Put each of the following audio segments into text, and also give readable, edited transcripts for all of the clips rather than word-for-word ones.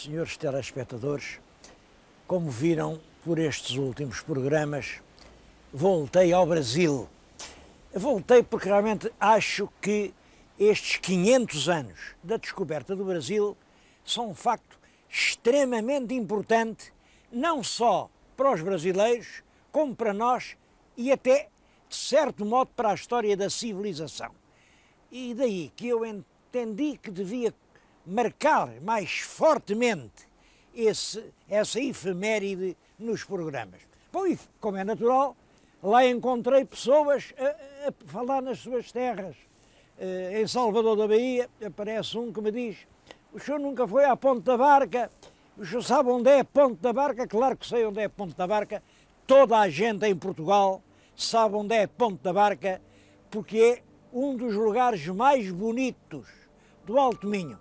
Senhores telespectadores, como viram por estes últimos programas, voltei ao Brasil. Voltei porque realmente acho que estes 500 anos da descoberta do Brasil são um facto extremamente importante, não só para os brasileiros, como para nós e até, de certo modo, para a história da civilização. E daí que eu entendi que devia marcar mais fortemente essa efeméride nos programas. Bom, e como é natural, lá encontrei pessoas a falar nas suas terras. Em Salvador da Bahia aparece um que me diz: o senhor nunca foi à Ponte da Barca? O senhor sabe onde é a Ponte da Barca? Claro que sei onde é a Ponte da Barca. Toda a gente em Portugal sabe onde é a Ponte da Barca, porque é um dos lugares mais bonitos do Alto Minho.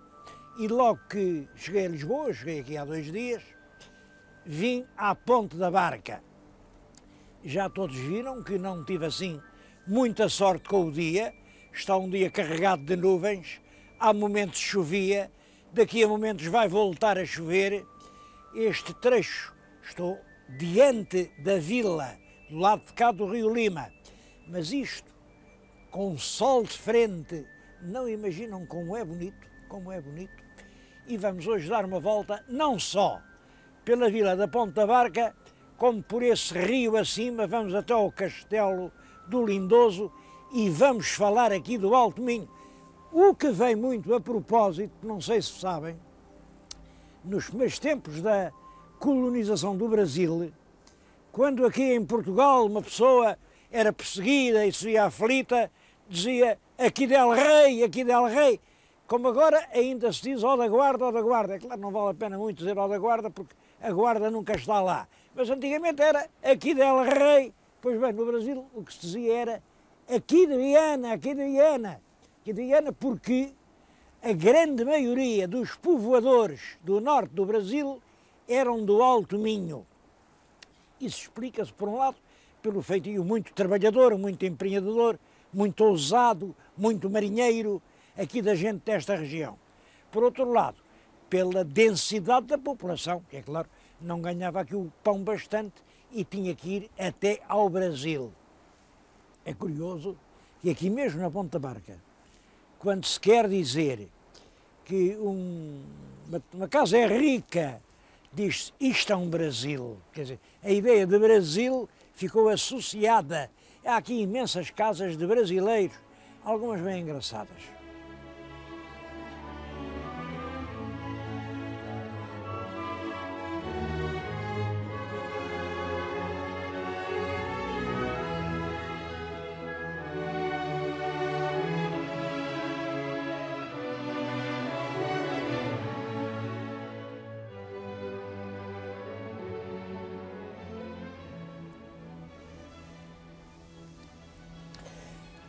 E logo que cheguei a Lisboa, cheguei aqui há 2 dias, vim à Ponte da Barca. Já todos viram que não tive assim muita sorte com o dia. Está um dia carregado de nuvens, há momentos chovia, daqui a momentos vai voltar a chover. Este trecho, estou diante da vila, do lado de cá do Rio Lima, mas isto, com o sol de frente, não imaginam como é bonito, como é bonito. E vamos hoje dar uma volta, não só pela vila da Ponte da Barca, como por esse rio acima, vamos até ao Castelo do Lindoso e vamos falar aqui do Alto Minho. O que vem muito a propósito, não sei se sabem, nos primeiros tempos da colonização do Brasil, quando aqui em Portugal uma pessoa era perseguida e seria aflita, dizia aqui del rei, aqui del rei. Como agora ainda se diz ó da guarda, ó da guarda. É claro, não vale a pena muito dizer ó da guarda, porque a guarda nunca está lá. Mas antigamente era aqui del rei. Pois bem, no Brasil o que se dizia era aqui de Viana, aqui de Viana. Aqui de Viana porque a grande maioria dos povoadores do norte do Brasil eram do Alto Minho. Isso explica-se, por um lado, pelo feitio muito trabalhador, muito empreendedor, muito ousado, muito marinheiro, aqui da gente desta região. Por outro lado, pela densidade da população, que é claro, não ganhava aqui o pão bastante e tinha que ir até ao Brasil. É curioso que aqui mesmo na Ponte da Barca, quando se quer dizer que uma casa é rica, diz-se isto é um Brasil. Quer dizer, a ideia de Brasil ficou associada. Há aqui imensas casas de brasileiros, algumas bem engraçadas.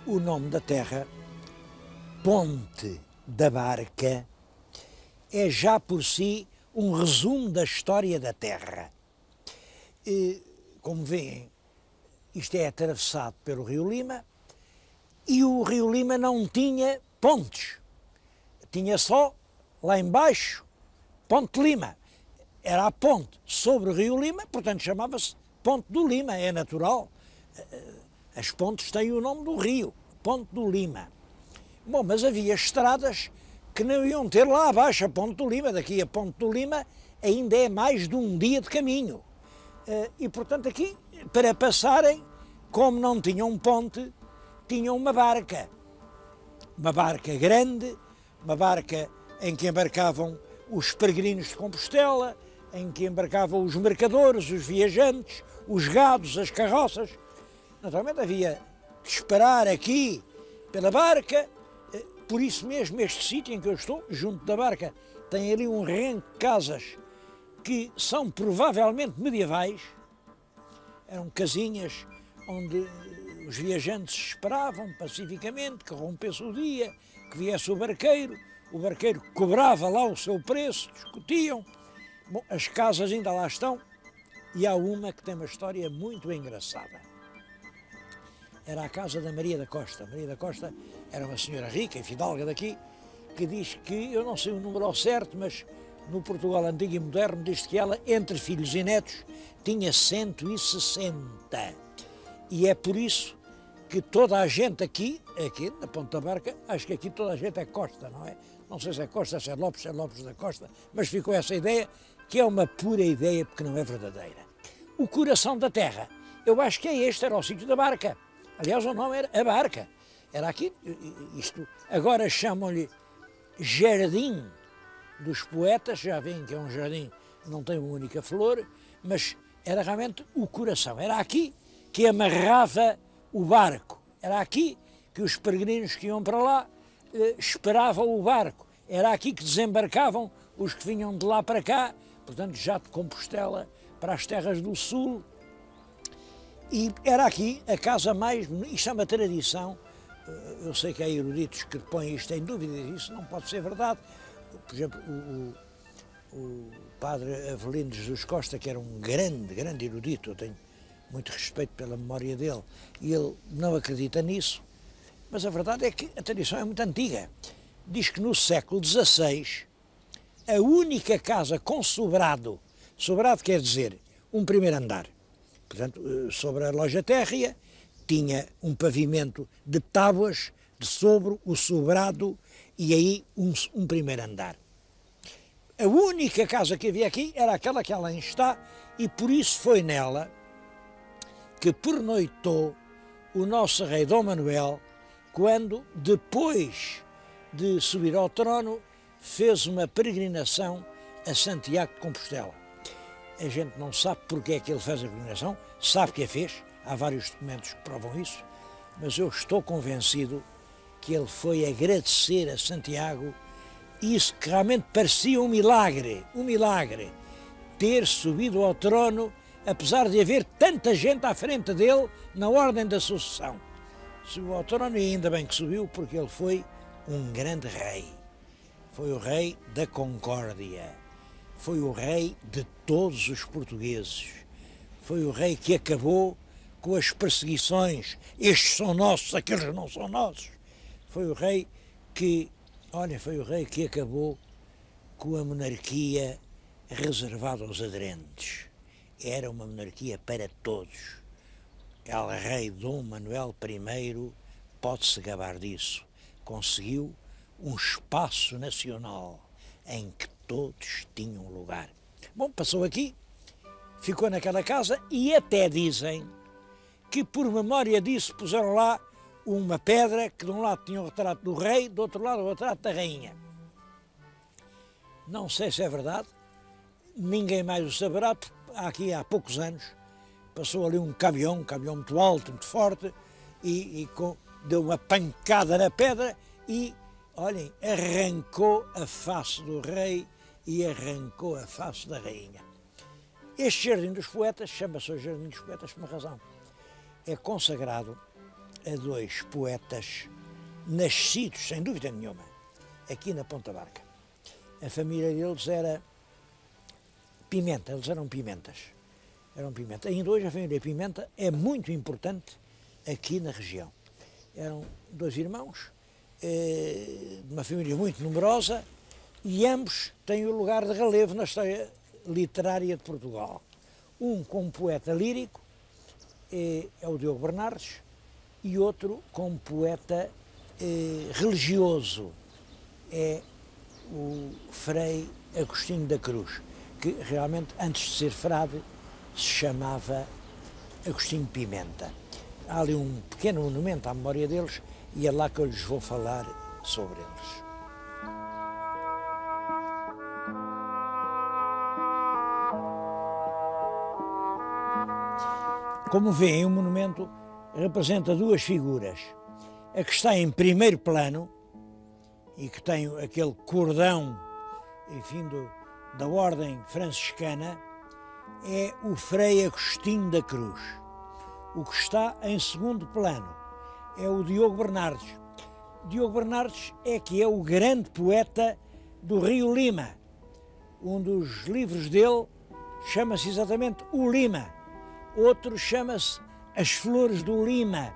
O nome da terra, Ponte da Barca, é já por si um resumo da história da terra. Como veem, isto é atravessado pelo Rio Lima e o Rio Lima não tinha pontes. Tinha só, lá embaixo, Ponte Lima. Era a ponte sobre o Rio Lima, portanto chamava-se Ponte do Lima, é natural. As pontes têm o nome do rio, Ponte do Lima. Bom, mas havia estradas que não iam ter lá abaixo a Ponte do Lima. Daqui a Ponte do Lima ainda é mais de um dia de caminho. E, portanto, aqui, para passarem, como não tinham ponte, tinham uma barca. Uma barca grande, uma barca em que embarcavam os peregrinos de Compostela, em que embarcavam os mercadores, os viajantes, os gados, as carroças. Naturalmente havia que esperar aqui pela barca, por isso mesmo este sítio em que eu estou, junto da barca, tem ali um renco de casas que são provavelmente medievais. Eram casinhas onde os viajantes esperavam pacificamente que rompesse o dia, que viesse o barqueiro cobrava lá o seu preço, discutiam. Bom, as casas ainda lá estão e há uma que tem uma história muito engraçada. Era a casa da Maria da Costa. Maria da Costa era uma senhora rica e fidalga daqui, que diz que, eu não sei o número ao certo, mas no Portugal antigo e moderno, diz que ela, entre filhos e netos, tinha 160. E é por isso que toda a gente aqui na Ponta Barca, acho que aqui toda a gente é Costa, não é? Não sei se é Costa, se é Lopes da Costa, mas ficou essa ideia, que é uma pura ideia, porque não é verdadeira. O coração da terra, eu acho que era o sítio da Barca. Aliás, o nome era a Barca. Era aqui, isto, agora chamam-lhe Jardim dos Poetas, já veem que é um jardim, não tem uma única flor, mas era realmente o coração. Era aqui que amarrava o barco. Era aqui que os peregrinos que iam para lá esperavam o barco. Era aqui que desembarcavam os que vinham de lá para cá, portanto já de Compostela para as terras do sul. E era aqui a casa mais... Isto é uma tradição, eu sei que há eruditos que põem isto em dúvida, isso não pode ser verdade. Por exemplo, o padre Avelino Jesus Costa, que era um grande erudito, eu tenho muito respeito pela memória dele, e ele não acredita nisso, mas a verdade é que a tradição é muito antiga. Diz que no século XVI, a única casa com sobrado quer dizer um primeiro andar, portanto, sobre a loja térrea, tinha um pavimento de tábuas, de sobre o sobrado, e aí um primeiro andar. A única casa que havia aqui era aquela que além está, e por isso foi nela que pernoitou o nosso rei Dom Manuel, quando, depois de subir ao trono, fez uma peregrinação a Santiago de Compostela. A gente não sabe porque é que ele fez a peregrinação, sabe que a fez, há vários documentos que provam isso, mas eu estou convencido que ele foi agradecer a Santiago isso que realmente parecia um milagre, ter subido ao trono, apesar de haver tanta gente à frente dele na ordem da sucessão. Subiu ao trono e ainda bem que subiu, porque ele foi um grande rei. Foi o rei da concórdia, foi o rei de todos os portugueses, foi o rei que acabou com as perseguições, estes são nossos, aqueles não são nossos. Foi o rei que, foi o rei que acabou com a monarquia reservada aos aderentes. Era uma monarquia para todos. El rei Dom Manuel I pode-se gabar disso. Conseguiu um espaço nacional em que todos tinham lugar. Bom, passou aqui, ficou naquela casa e até dizem que por memória disso puseram lá uma pedra que de um lado tinha o retrato do rei, do outro lado o retrato da rainha. Não sei se é verdade, ninguém mais o saberá, porque aqui há poucos anos passou ali um caminhão muito alto, muito forte, deu uma pancada na pedra e, olhem, arrancou a face do rei e arrancou a face da rainha. Este Jardim dos Poetas chama-se o Jardim dos Poetas por uma razão. É consagrado a dois poetas nascidos, sem dúvida nenhuma, aqui na Ponta Barca. A família deles era Pimenta, eles eram Pimentas. Ainda hoje a família Pimenta é muito importante aqui na região. Eram dois irmãos, de uma família muito numerosa, e ambos têm o lugar de relevo na história literária de Portugal. Um como poeta lírico, é o Diogo Bernardes, e outro como poeta religioso, é o Frei Agostinho da Cruz, que realmente antes de ser frade se chamava Agostinho Pimenta. Há ali um pequeno monumento à memória deles e é lá que eu lhes vou falar sobre eles. Como veem, o monumento representa duas figuras. A que está em primeiro plano e que tem aquele cordão, enfim, da ordem franciscana, é o Frei Agostinho da Cruz. O que está em segundo plano é o Diogo Bernardes. Diogo Bernardes é o grande poeta do Rio Lima. Um dos livros dele chama-se exatamente O Lima. Outro chama-se As Flores do Lima.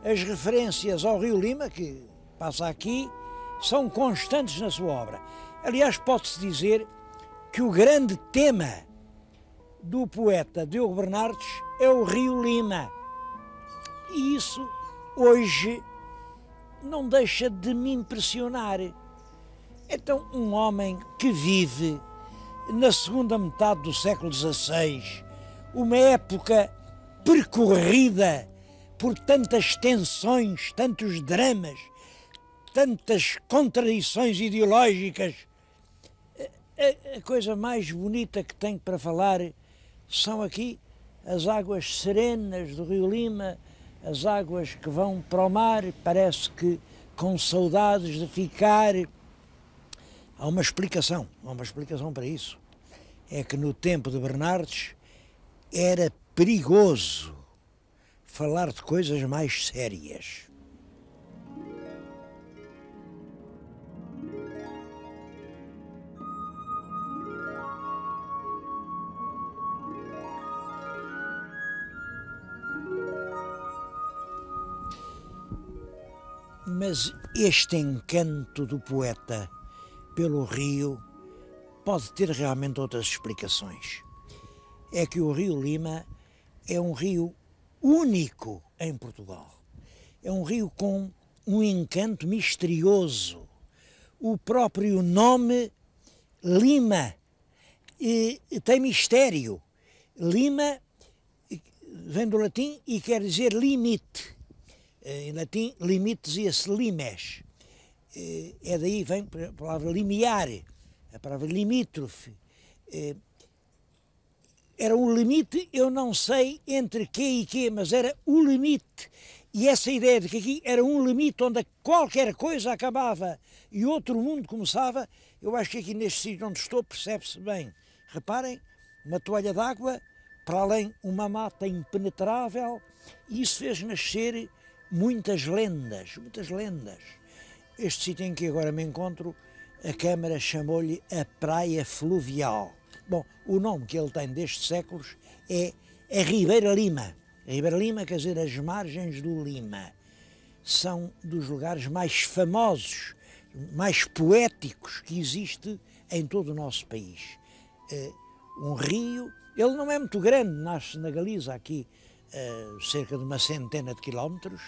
As referências ao Rio Lima, que passa aqui, são constantes na sua obra. Aliás, pode-se dizer que o grande tema do poeta Diogo Bernardes é o rio Lima. E isso, hoje, não deixa de me impressionar. Então, um homem que vive na segunda metade do século XVI, uma época percorrida por tantas tensões, tantos dramas, tantas contradições ideológicas, a coisa mais bonita que tenho para falar são aqui as águas serenas do rio Lima, as águas que vão para o mar, parece que com saudades de ficar. Há uma explicação para isso. É que no tempo de Bernardes era perigoso falar de coisas mais sérias. Mas este encanto do poeta pelo rio pode ter realmente outras explicações. É que o rio Lima é um rio único em Portugal. É um rio com um encanto misterioso. O próprio nome Lima tem mistério. Lima vem do latim e quer dizer limite. Em latim, limite dizia-se limes. É daí vem a palavra limiar, a palavra limítrofe. Era um limite, eu não sei entre quê e quê, mas era o limite. E essa ideia de que aqui era um limite onde qualquer coisa acabava e outro mundo começava, eu acho que aqui neste sítio onde estou percebe-se bem. Reparem, uma toalha d'água, para além uma mata impenetrável, e isso fez nascer muitas lendas, muitas lendas. Este sítio em que agora me encontro, a Câmara chamou-lhe a Praia Fluvial. Bom, o nome que ele tem destes séculos é a Ribeira Lima. A Ribeira Lima quer dizer as margens do Lima. São dos lugares mais famosos, mais poéticos que existe em todo o nosso país. Um rio, ele não é muito grande, nasce na Galiza, aqui cerca de uma centena de quilómetros.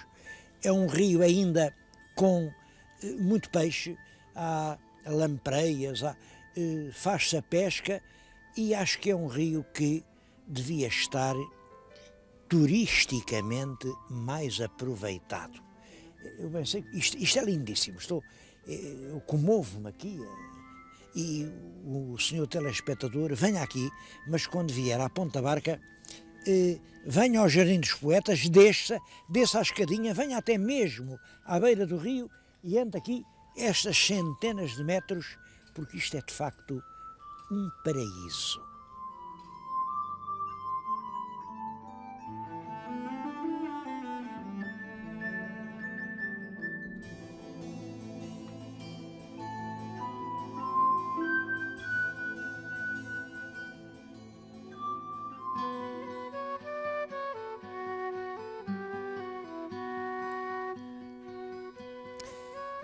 É um rio ainda com muito peixe, há lampreias, faz-se a pesca e acho que é um rio que devia estar turisticamente mais aproveitado. Eu pensei, isto é lindíssimo, eu comovo-me aqui e o senhor telespectador venha aqui, mas quando vier à Ponta Barca, venha ao Jardim dos Poetas, desça à escadinha, venha até mesmo à beira do rio e entre aqui estas centenas de metros, porque isto é de facto um paraíso.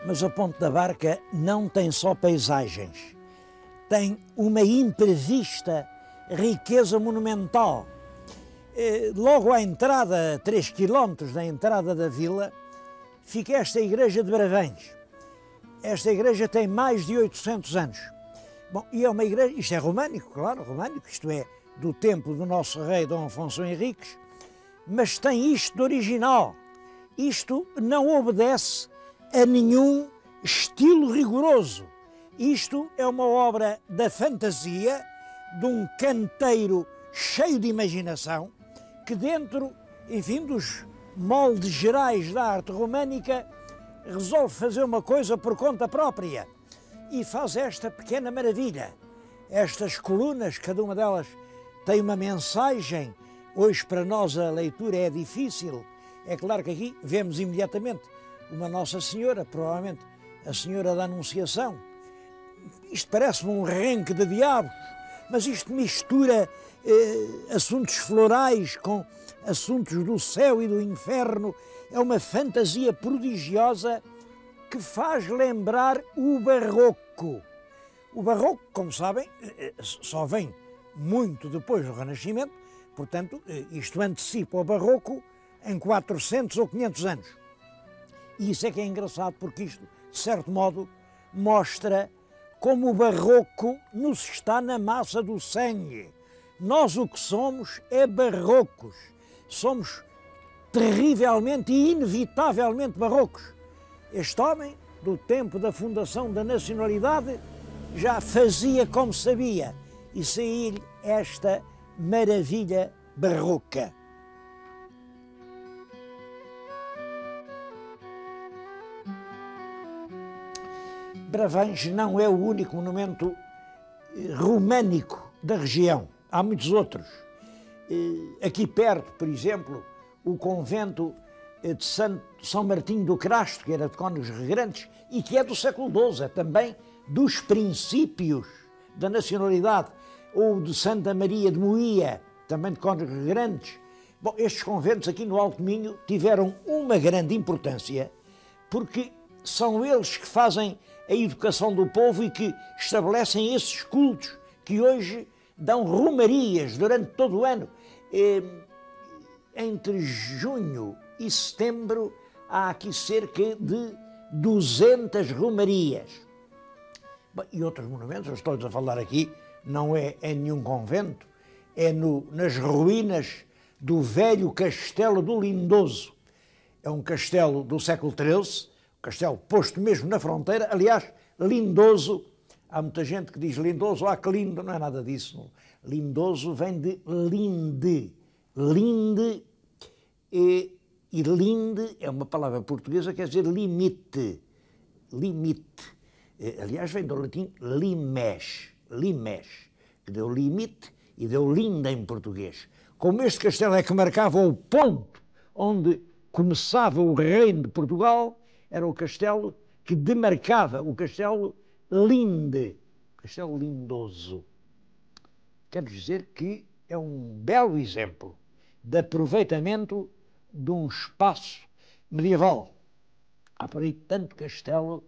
Mas a Ponte da Barca não tem só paisagens, tem uma imprevista riqueza monumental. Logo à entrada, a 3 km da entrada da vila, fica esta igreja de Bravães. Esta igreja tem mais de 800 anos. Bom, e é uma igreja, isto é românico, claro, românico, isto é do tempo do nosso rei Dom Afonso Henriques, mas tem isto de original. Isto não obedece a nenhum estilo rigoroso. Isto é uma obra da fantasia, de um canteiro cheio de imaginação, que dentro, enfim, dos moldes gerais da arte românica, resolve fazer uma coisa por conta própria e faz esta pequena maravilha. Estas colunas, cada uma delas tem uma mensagem. Hoje para nós a leitura é difícil. É claro que aqui vemos imediatamente uma Nossa Senhora, provavelmente a Senhora da Anunciação. Isto parece-me um renque de diabos, mas isto mistura assuntos florais com assuntos do céu e do inferno. É uma fantasia prodigiosa que faz lembrar o barroco. O Barroco, como sabem, só vem muito depois do Renascimento, portanto, isto antecipa o Barroco em 400 ou 500 anos. E isso é que é engraçado, porque isto, de certo modo, mostra como o Barroco nos está na massa do sangue. Nós o que somos é barrocos. Somos terrivelmente e inevitavelmente barrocos. Este homem, do tempo da fundação da nacionalidade, já fazia como sabia e saía-lhe esta maravilha barroca. Bravange não é o único monumento românico da região. Há muitos outros. Aqui perto, por exemplo, o convento de São Martinho do Crasto, que era de Cónegos Regrantes, e que é do século XII, é também dos princípios da nacionalidade, ou de Santa Maria de Moía, também de Cónegos Regrantes. Bom, estes conventos aqui no Alto Minho tiveram uma grande importância, porque são eles que fazem a educação do povo e que estabelecem esses cultos que hoje dão romarias durante todo o ano. Entre junho e setembro há aqui cerca de 200 romarias. Bom, e outros monumentos, eu estou a falar aqui, não é em nenhum convento, é nas ruínas do velho Castelo do Lindoso. É um castelo do século XIII, castelo posto mesmo na fronteira, aliás, Lindoso, há muita gente que diz Lindoso, que lindo, não é nada disso. Lindoso vem de linde, linde, e linde é uma palavra portuguesa que quer dizer limite, limite. Aliás, vem do latim limes, limes, que deu limite e deu linde em português. Como este castelo é que marcava o ponto onde começava o reino de Portugal, era o castelo que demarcava o castelo Linde, castelo lindoso. Quero dizer que é um belo exemplo de aproveitamento de um espaço medieval. Há por aí tanto castelo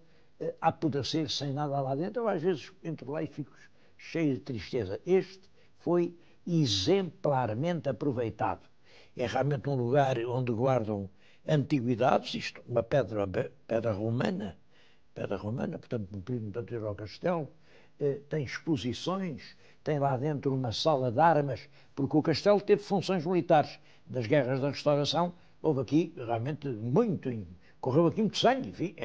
a poder ser sem nada lá dentro, eu às vezes entro lá e fico cheio de tristeza. Este foi exemplarmente aproveitado. É realmente um lugar onde guardam antiguidades, isto, uma pedra romana, portanto, no período anterior ao castelo, tem exposições, tem lá dentro uma sala de armas, porque o castelo teve funções militares. Das guerras da Restauração, houve aqui realmente correu aqui muito sangue, enfim,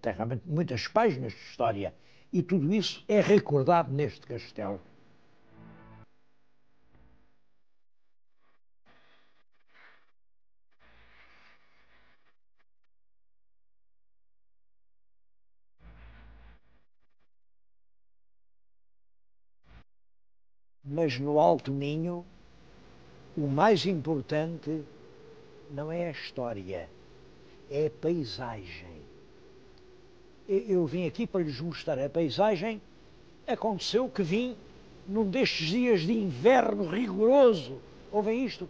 tem realmente muitas páginas de história, e tudo isso é recordado neste castelo. Mas no Alto Minho, o mais importante não é a história, é a paisagem. Eu vim aqui para lhes mostrar a paisagem. Aconteceu que vim num destes dias de inverno rigoroso. Ouvem isto?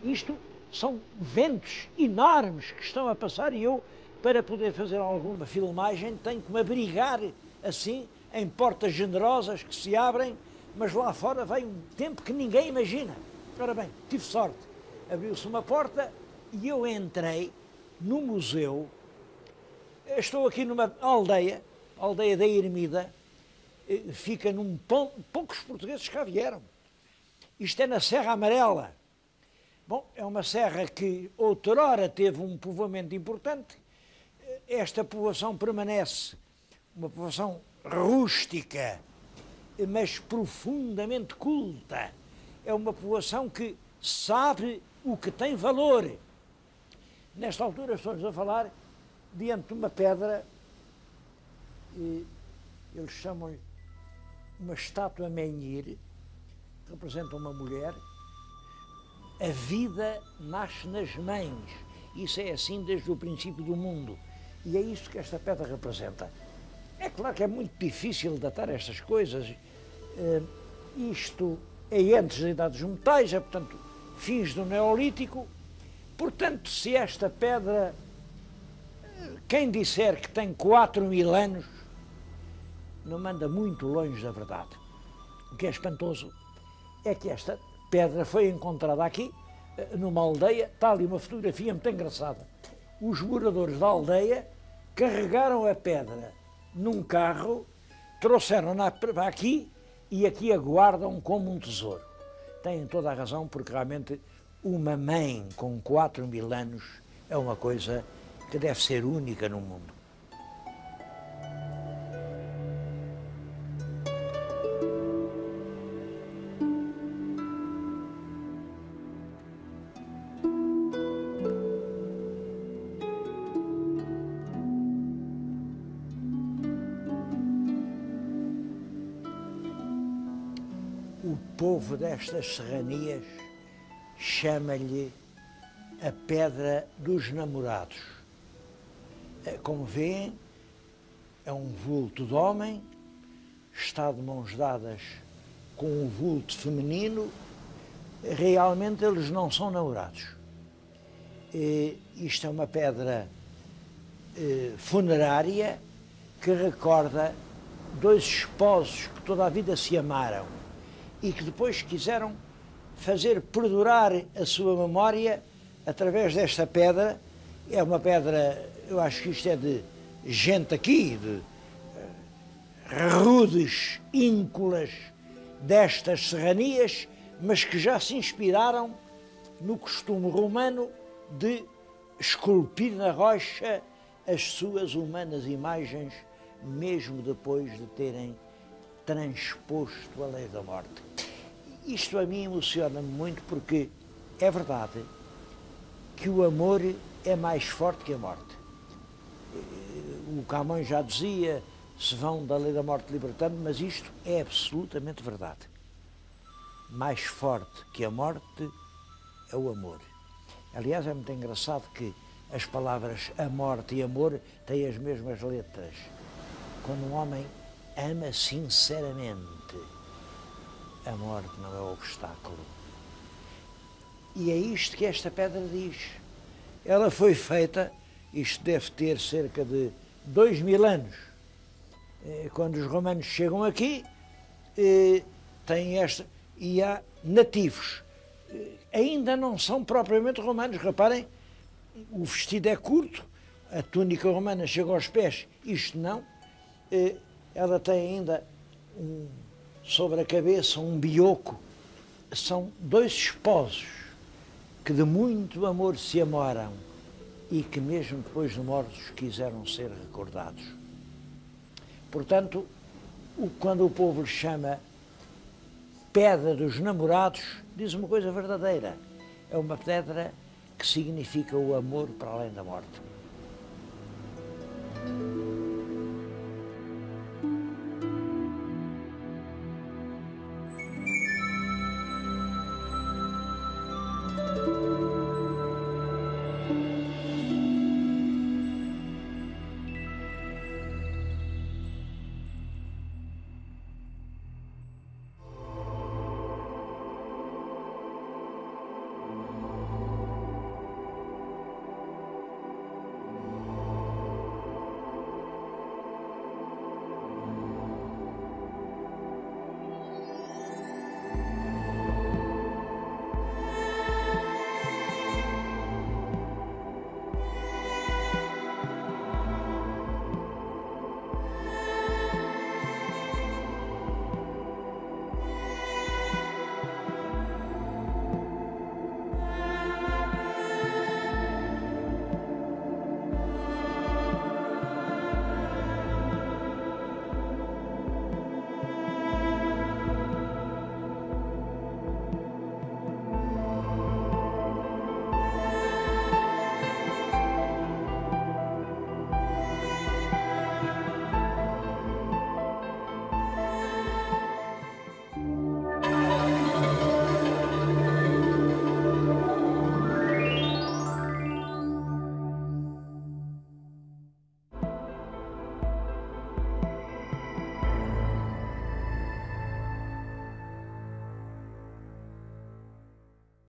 Isto são ventos enormes que estão a passar e eu, para poder fazer alguma filmagem, tenho que me abrigar assim, em portas generosas que se abrem, mas lá fora vem um tempo que ninguém imagina. Ora bem, tive sorte. Abriu-se uma porta e eu entrei no museu. Estou aqui numa aldeia, a aldeia da Ermida, fica num ponto, poucos portugueses cá vieram. Isto é na Serra Amarela. Bom, é uma serra que outrora teve um povoamento importante. Esta povoação permanece, uma povoação rústica, mas profundamente culta. É uma povoação que sabe o que tem valor. Nesta altura estamos a falar diante de uma pedra, eles chamam-lhe uma estátua menhir, representa uma mulher. A vida nasce nas mães. Isso é assim desde o princípio do mundo. E é isso que esta pedra representa. É claro que é muito difícil datar estas coisas. Isto é antes da Idade dos Metais, é, portanto, fins do Neolítico. Portanto, se esta pedra, quem disser que tem 4.000 anos, não anda muito longe da verdade. O que é espantoso é que esta pedra foi encontrada aqui, numa aldeia. Está ali uma fotografia muito engraçada. Os moradores da aldeia carregaram a pedra num carro, trouxeram-na para aqui e aqui a guardam como um tesouro. Têm toda a razão, porque realmente uma mãe com 4.000 anos é uma coisa que deve ser única no mundo. O povo destas serranias chama-lhe a Pedra dos Namorados. Como vêem, é um vulto de homem, está de mãos dadas com um vulto feminino. Realmente eles não são namorados. Isto é uma pedra funerária que recorda dois esposos que toda a vida se amaram e que depois quiseram fazer perdurar a sua memória através desta pedra. É uma pedra, eu acho que isto é de gente aqui, de rudes ínculas destas serranias, mas que já se inspiraram no costume romano de esculpir na rocha as suas humanas imagens, mesmo depois de terem transposto a lei da morte. Isto a mim emociona-me muito, porque é verdade que o amor é mais forte que a morte. O Camões já dizia: se vão da lei da morte libertando, mas isto é absolutamente verdade. Mais forte que a morte é o amor. Aliás, é muito engraçado que as palavras a morte e amor têm as mesmas letras. Quando um homem ama sinceramente, a morte não é obstáculo. E é isto que esta pedra diz. Ela foi feita, isto deve ter cerca de 2.000 anos. Quando os romanos chegam aqui, têm esta, e há nativos. Ainda não são propriamente romanos. Reparem, o vestido é curto, a túnica romana chega aos pés, isto não. Ela tem ainda sobre a cabeça um bioco. São dois esposos que de muito amor se amaram e que mesmo depois de mortos quiseram ser recordados. Portanto, quando o povo lhe chama Pedra dos Namorados, diz uma coisa verdadeira. É uma pedra que significa o amor para além da morte.